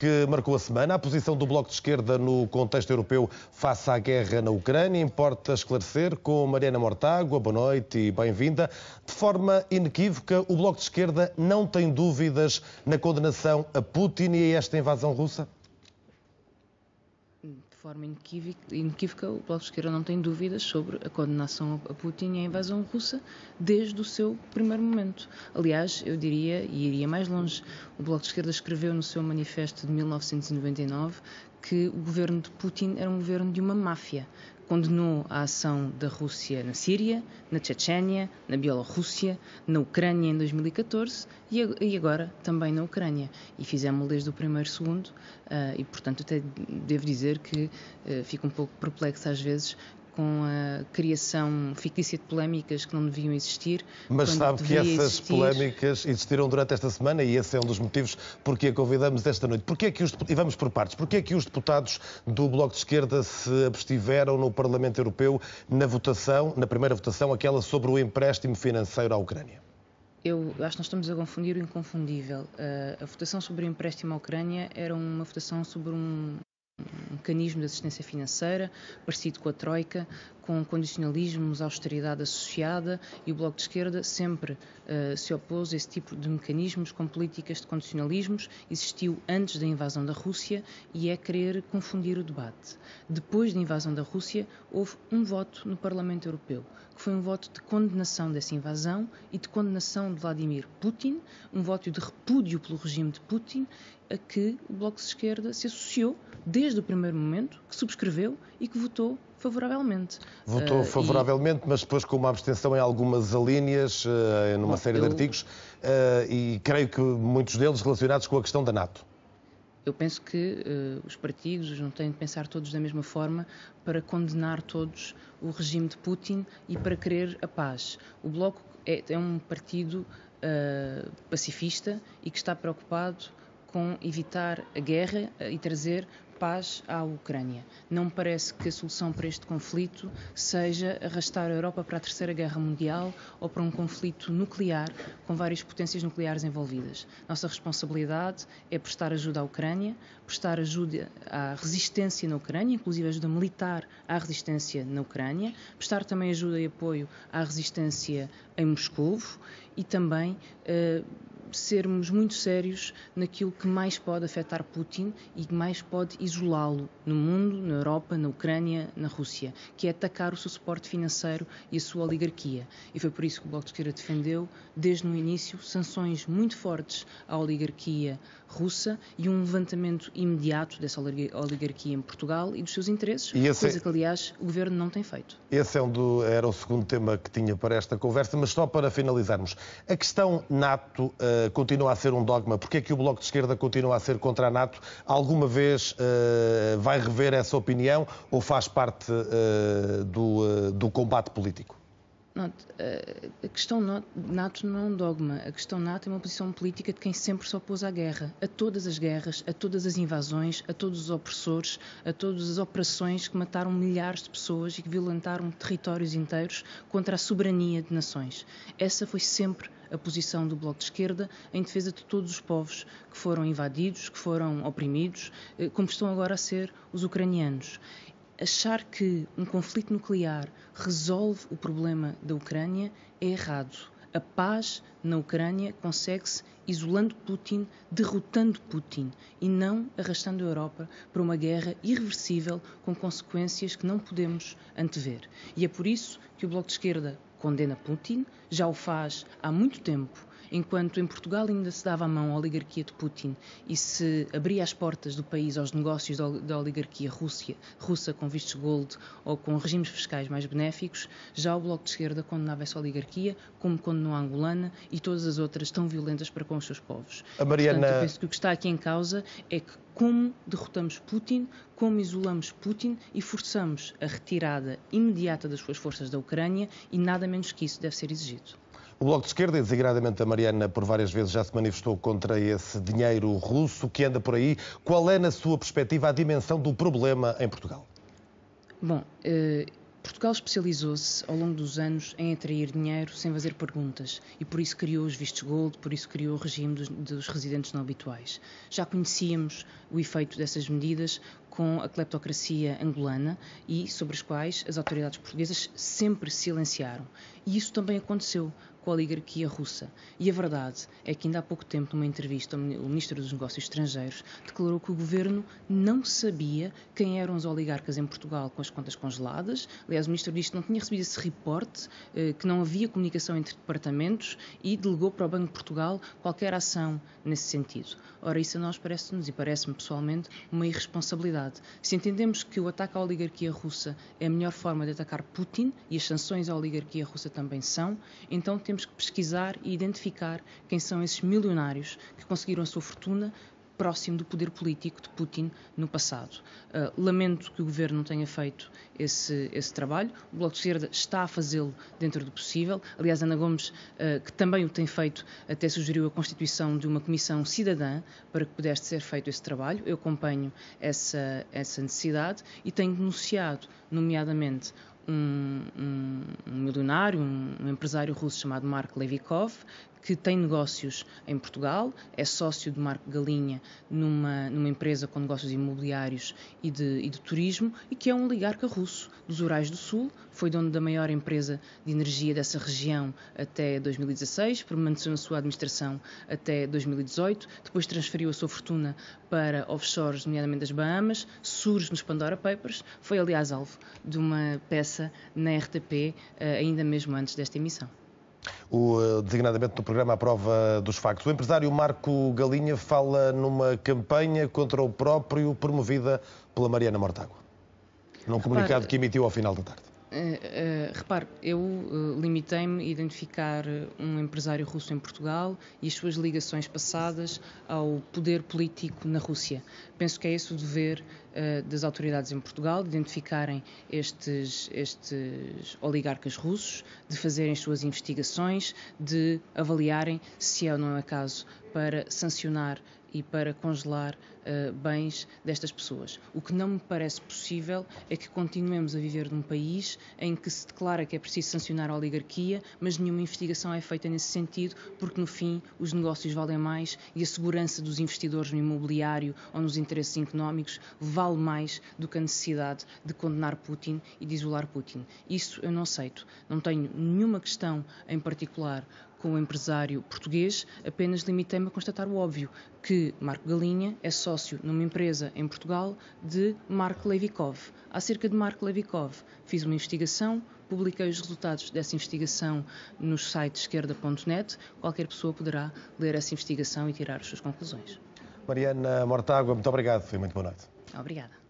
que marcou a semana. A posição do Bloco de Esquerda no contexto europeu face à guerra na Ucrânia. Importa esclarecer com Mariana Mortágua. Boa noite e bem-vinda. De forma inequívoca, o Bloco de Esquerda não tem dúvidas na condenação a Putin e a esta invasão russa? De forma inequívoca, o Bloco de Esquerda não tem dúvidas sobre a condenação a Putin e a invasão russa desde o seu primeiro momento. Aliás, eu diria, e iria mais longe, o Bloco de Esquerda escreveu no seu manifesto de 1999 que o governo de Putin era um governo de uma máfia. Condenou a ação da Rússia na Síria, na Chechênia, na Bielorrússia, na Ucrânia em 2014 e agora também na Ucrânia. E fizemos-lo desde o primeiro segundo e, portanto, até devo dizer que fico um pouco perplexo às vezes com a criação fictícia de polémicas que não deviam existir. Mas sabe que essas polémicas existiram durante esta semana e esse é um dos motivos porque a convidamos esta noite. E vamos por partes. Porquê é que os deputados do Bloco de Esquerda se abstiveram no Parlamento Europeu na votação, na primeira votação, aquela sobre o empréstimo financeiro à Ucrânia? Eu acho que nós estamos a confundir o inconfundível. A votação sobre o empréstimo à Ucrânia era uma votação sobre um mecanismo de assistência financeira, parecido com a Troika, com condicionalismos, austeridade associada, e o Bloco de Esquerda sempre se opôs a esse tipo de mecanismos com políticas de condicionalismos. Existiu antes da invasão da Rússia e é querer confundir o debate. Depois da invasão da Rússia, houve um voto no Parlamento Europeu, que foi um voto de condenação dessa invasão e de condenação de Vladimir Putin, um voto de repúdio pelo regime de Putin, a que o Bloco de Esquerda se associou desde o primeiro momento, que subscreveu e que votou favoravelmente. Votou favoravelmente, mas depois com uma abstenção em algumas alíneas, numa série de artigos, e creio que muitos deles relacionados com a questão da NATO. Eu penso que os partidos não têm de pensar todos da mesma forma para condenar todos o regime de Putin e para querer a paz. O Bloco é um partido pacifista e que está preocupado com evitar a guerra e trazer paz à Ucrânia. Não me parece que a solução para este conflito seja arrastar a Europa para a Terceira Guerra Mundial ou para um conflito nuclear com várias potências nucleares envolvidas. Nossa responsabilidade é prestar ajuda à Ucrânia, prestar ajuda à resistência na Ucrânia, inclusive ajuda militar à resistência na Ucrânia, prestar também ajuda e apoio à resistência em Moscovo e também sermos muito sérios naquilo que mais pode afetar Putin e que mais pode isolá-lo no mundo, na Europa, na Ucrânia, na Rússia, que é atacar o seu suporte financeiro e a sua oligarquia. E foi por isso que o Bloco de Esquerda defendeu, desde o início, sanções muito fortes à oligarquia russa e um levantamento imediato dessa oligarquia em Portugal e dos seus interesses, coisa que, aliás, o Governo não tem feito. Esse era o segundo tema que tinha para esta conversa, mas só para finalizarmos. A questão NATO continua a ser um dogma. Porquê é que o Bloco de Esquerda continua a ser contra a NATO? Alguma vez vai rever essa opinião ou faz parte do combate político? A questão NATO não é um dogma. A questão NATO é uma posição política de quem sempre se opôs à guerra, a todas as guerras, a todas as invasões, a todos os opressores, a todas as operações que mataram milhares de pessoas e que violentaram territórios inteiros contra a soberania de nações. Essa foi sempre a posição do Bloco de Esquerda em defesa de todos os povos que foram invadidos, que foram oprimidos, como estão agora a ser os ucranianos. Achar que um conflito nuclear resolve o problema da Ucrânia é errado. A paz na Ucrânia consegue-se isolando Putin, derrotando Putin e não arrastando a Europa para uma guerra irreversível com consequências que não podemos antever. E é por isso que o Bloco de Esquerda condena Putin, já o faz há muito tempo, enquanto em Portugal ainda se dava a mão à oligarquia de Putin e se abria as portas do país aos negócios da oligarquia russa com vistos gold ou com regimes fiscais mais benéficos, já o Bloco de Esquerda condenava essa oligarquia, como condenou a angolana e todas as outras tão violentas para com os seus povos. Portanto, eu penso que o que está aqui em causa é que como derrotamos Putin, como isolamos Putin e forçamos a retirada imediata das suas forças da Ucrânia e nada menos que isso deve ser exigido. O Bloco de Esquerda, e desigradamente a Mariana, por várias vezes já se manifestou contra esse dinheiro russo que anda por aí. Qual é, na sua perspectiva, a dimensão do problema em Portugal? Bom, Portugal especializou-se ao longo dos anos em atrair dinheiro sem fazer perguntas e por isso criou os vistos gold, por isso criou o regime dos residentes não habituais. Já conhecíamos o efeito dessas medidas com a cleptocracia angolana e sobre as quais as autoridades portuguesas sempre silenciaram. E isso também aconteceu com a oligarquia russa. E a verdade é que ainda há pouco tempo, numa entrevista, o Ministro dos Negócios Estrangeiros declarou que o Governo não sabia quem eram os oligarcas em Portugal com as contas congeladas. Aliás, o Ministro disse que não tinha recebido esse reporte, que não havia comunicação entre departamentos e delegou para o Banco de Portugal qualquer ação nesse sentido. Ora, isso a nós parece-nos, e parece-me pessoalmente, uma irresponsabilidade. Se entendemos que o ataque à oligarquia russa é a melhor forma de atacar Putin, e as sanções à oligarquia russa também são, então temos que pesquisar e identificar quem são esses milionários que conseguiram a sua fortuna próximo do poder político de Putin no passado. Lamento que o Governo não tenha feito esse trabalho. O Bloco de Esquerda está a fazê-lo dentro do possível. Aliás, Ana Gomes, que também o tem feito, até sugeriu a constituição de uma comissão cidadã para que pudesse ser feito esse trabalho. Eu acompanho essa necessidade e tenho denunciado, nomeadamente, um milionário, um empresário russo chamado Mark Levikov, que tem negócios em Portugal, é sócio de Marco Galinha numa empresa com negócios imobiliários e de turismo, e que é um oligarca russo dos Urais do Sul, foi dono da maior empresa de energia dessa região até 2016, permaneceu na sua administração até 2018, depois transferiu a sua fortuna para offshores, nomeadamente das Bahamas, surge nos Pandora Papers, foi aliás alvo de uma peça na RTP, ainda mesmo antes desta emissão. Designadamente no programa A Prova dos Factos. O empresário Marco Galinha fala numa campanha contra o próprio promovida pela Mariana Mortágua, num comunicado que emitiu ao final da tarde. Repare, eu limitei-me a identificar um empresário russo em Portugal e as suas ligações passadas ao poder político na Rússia. Penso que é esse o dever das autoridades em Portugal, de identificarem estes oligarcas russos, de fazerem as suas investigações, de avaliarem se é ou não é caso para sancionar e para congelar bens destas pessoas. O que não me parece possível é que continuemos a viver num país em que se declara que é preciso sancionar a oligarquia, mas nenhuma investigação é feita nesse sentido, porque no fim os negócios valem mais e a segurança dos investidores no imobiliário ou nos interesses económicos vale mais do que a necessidade de condenar Putin e de isolar Putin. Isso eu não aceito. Não tenho nenhuma questão em particular com o empresário português, apenas limitei-me a constatar o óbvio, que Marco Galinha é sócio numa empresa em Portugal de Mark Levikov. Acerca de Mark Levikov, fiz uma investigação, publiquei os resultados dessa investigação no site esquerda.net. Qualquer pessoa poderá ler essa investigação e tirar as suas conclusões. Mariana Mortágua, muito obrigado. Foi muito boa noite. Obrigada.